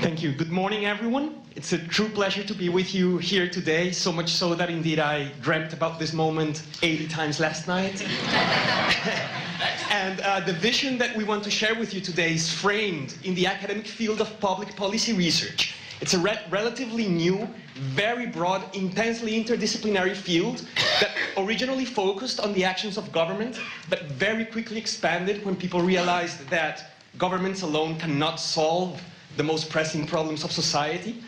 Thank you. Good morning, everyone. It's a true pleasure to be with you here today, so much so that indeed I dreamt about this moment 80 times last night. And the vision that we want to share with you today is framed in the academic field of public policy research. It's a relatively new, very broad, intensely interdisciplinary field that originally focused on the actions of government, but very quickly expanded when people realized that governments alone cannot solve the most pressing problems of society.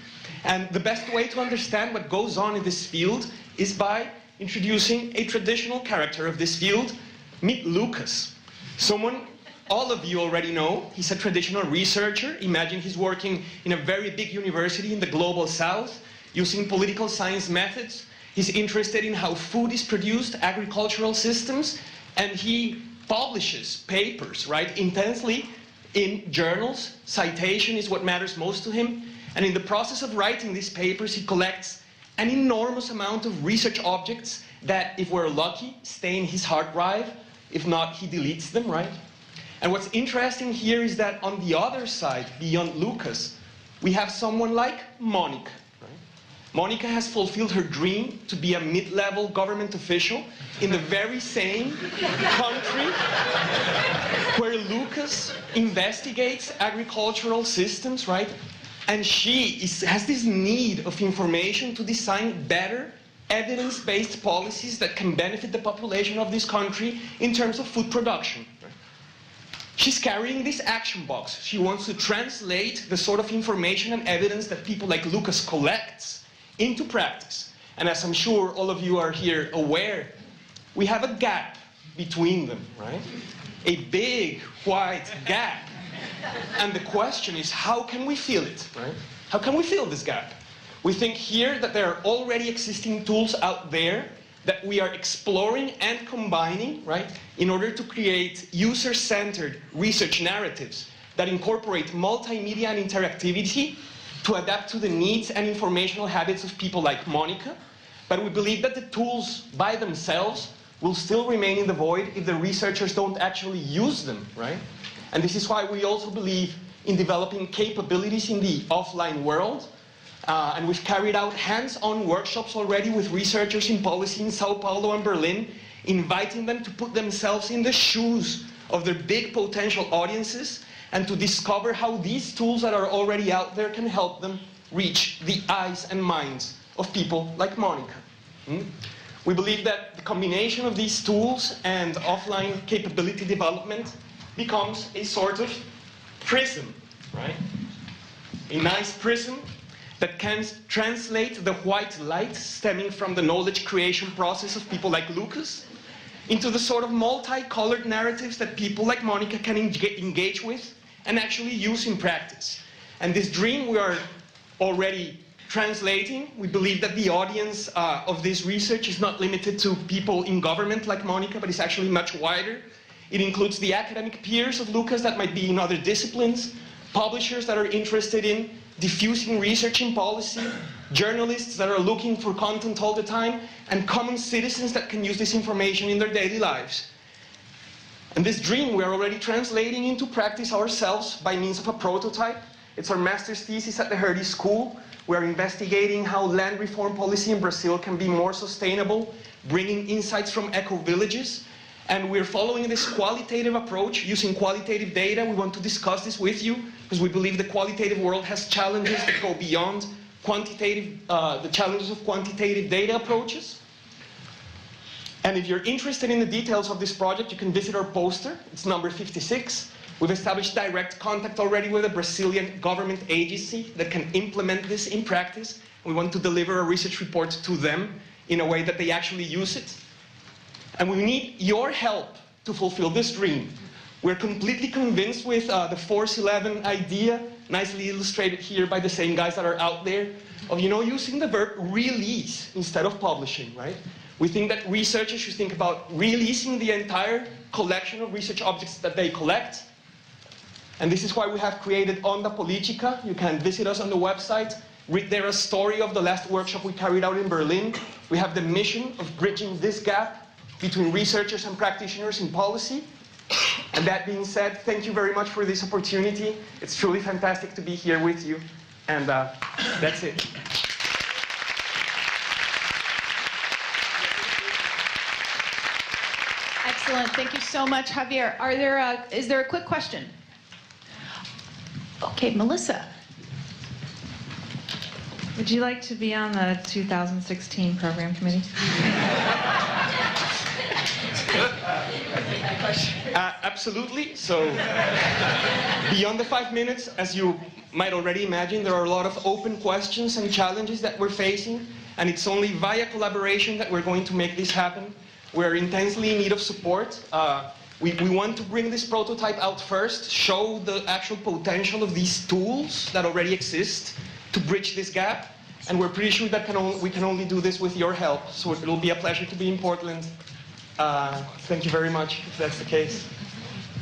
And the best way to understand what goes on in this field is by introducing a traditional character of this field. Meet Lucas, someone all of you already know. He's a traditional researcher. Imagine he's working in a very big university in the global south, using political science methods. He's interested in how food is produced, agricultural systems, and he publishes papers, right, intensely in journals. Citation is what matters most to him. And in the process of writing these papers, he collects an enormous amount of research objects that, if we're lucky, stay in his hard drive. If not, he deletes them, right? And what's interesting here is that on the other side, beyond Lucas, we have someone like Monica. Right? Monica has fulfilled her dream to be a mid-level government official in the very same country where Lucas investigates agricultural systems, right? And she has this need of information to design better evidence-based policies that can benefit the population of this country in terms of food production. She's carrying this action box. She wants to translate the sort of information and evidence that people like Lucas collects into practice. And as I'm sure all of you are here aware, we have a gap between them, right? A big, white gap. And the question is, how can we fill it, right? How can we fill this gap? We think here that there are already existing tools out there that we are exploring and combining, right, in order to create user-centered research narratives that incorporate multimedia and interactivity to adapt to the needs and informational habits of people like Monica. But we believe that the tools by themselves will still remain in the void if the researchers don't actually use them, right? And this is why we also believe in developing capabilities in the offline world. And we've carried out hands-on workshops already with researchers in policy in Sao Paulo and Berlin, inviting them to put themselves in the shoes of their big potential audiences and to discover how these tools that are already out there can help them reach the eyes and minds of people like Monica. We believe that the combination of these tools and offline capability development becomes a sort of prism, right? A nice prism that can translate the white light stemming from the knowledge creation process of people like Lucas into the sort of multicolored narratives that people like Monica can engage with and actually use in practice. And this dream we are already translating. We believe that the audience of this research is not limited to people in government like Monica, but it's actually much wider. It includes the academic peers of Lucas that might be in other disciplines, publishers that are interested in diffusing research in policy, journalists that are looking for content all the time, and common citizens that can use this information in their daily lives. And this dream we are already translating into practice ourselves by means of a prototype. It's our master's thesis at the Hertie School. We are investigating how land reform policy in Brazil can be more sustainable, bringing insights from eco-villages. And we're following this qualitative approach, using qualitative data. We want to discuss this with you, because we believe the qualitative world has challenges that go beyond quantitative, the challenges of quantitative data approaches. And if you're interested in the details of this project, you can visit our poster. It's number 56. We've established direct contact already with a Brazilian government agency that can implement this in practice. We want to deliver a research report to them in a way that they actually use it. And we need your help to fulfill this dream. We're completely convinced with the Force 11 idea, nicely illustrated here by the same guys that are out there, of using the verb release instead of publishing, right? We think that researchers should think about releasing the entire collection of research objects that they collect. And this is why we have created Onda Politica. You can visit us on the website, read there a story of the last workshop we carried out in Berlin. We have the mission of bridging this gap between researchers and practitioners in policy. And that being said, thank you very much for this opportunity. It's truly fantastic to be here with you. And that's it. Excellent. Thank you so much, Javier. Is there a quick question? Okay, Melissa. Would you like to be on the 2016 program committee? Absolutely. So beyond the 5 minutes, as you might already imagine, there are a lot of open questions and challenges that we're facing, and it's only via collaboration that we're going to make this happen. We're intensely in need of support. We want to bring this prototype out first, show the actual potential of these tools that already exist to bridge this gap, and we're pretty sure that we can only do this with your help. So it'll be a pleasure to be in Portland. Thank you very much, if that's the case.